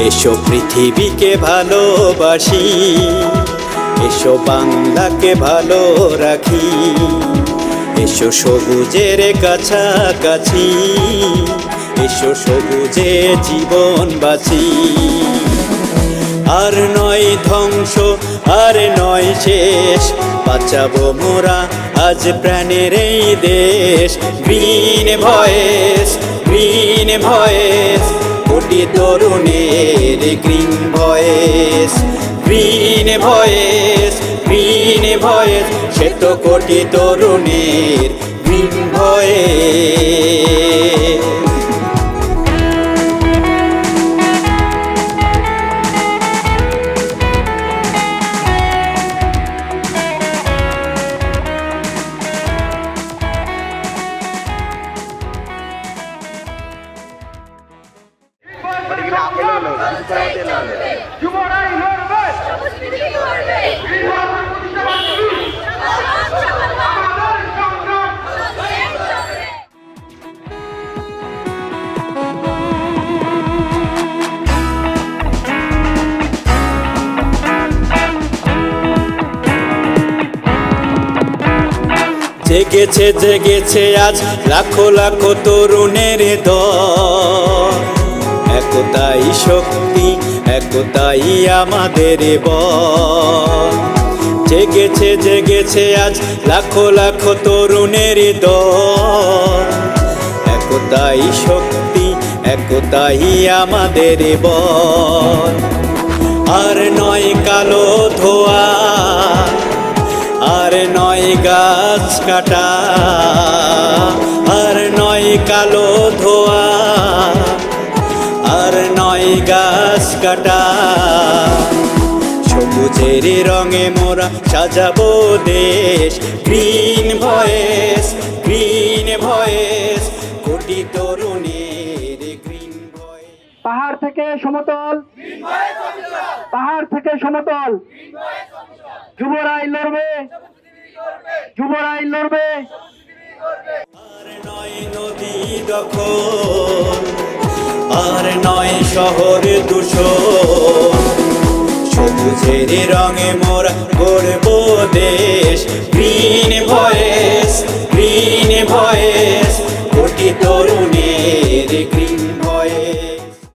এসো পৃথিবীকে ভালোবাসি, এসো বাংলাকে ভালো রাখি, এসো সবুজের কাছাকাছি, এসো সবুজে জীবন বাঁচি। আর নয় ধ্বংস, আর নয় শেষ, বাঁচাবো মোরা আজ প্রাণের এই দেশ। Green voice, green voice, crore তরুণের green voice. Green voice, green voice, সে তো কোটি তরুণের গ্রিন ভয়েস। জেগেছে জেগেছে আজ লাখো লাখো তরুণের দল, একতাই শক্তি, একতাই আমাদের বল। জেগেছে জেগেছে আজ লাখো লাখো তরুণের দল, একতাই শক্তি, একতাই আমাদের বল। আর নয় কালো ধোঁয়া, আর নয় গাছ কাটা, আর নয় কালো ধোঁয়া, আর নয় গাছ কাটা। সবুজের রঙে মোরা সাজাবো দেশ। Green voice, green voice, crore তরুণের গ্রিন ভয়েস। পাহাড় থেকে সমতল, পাহাড় থেকে সমতল, যুবরাই লড়বে, যুবরাই লড়বে। আর নয় নদী দখল, আর নয় শহর দূষণ, সবুজের রঙে মোরা গড়বো দেশ। Green voice,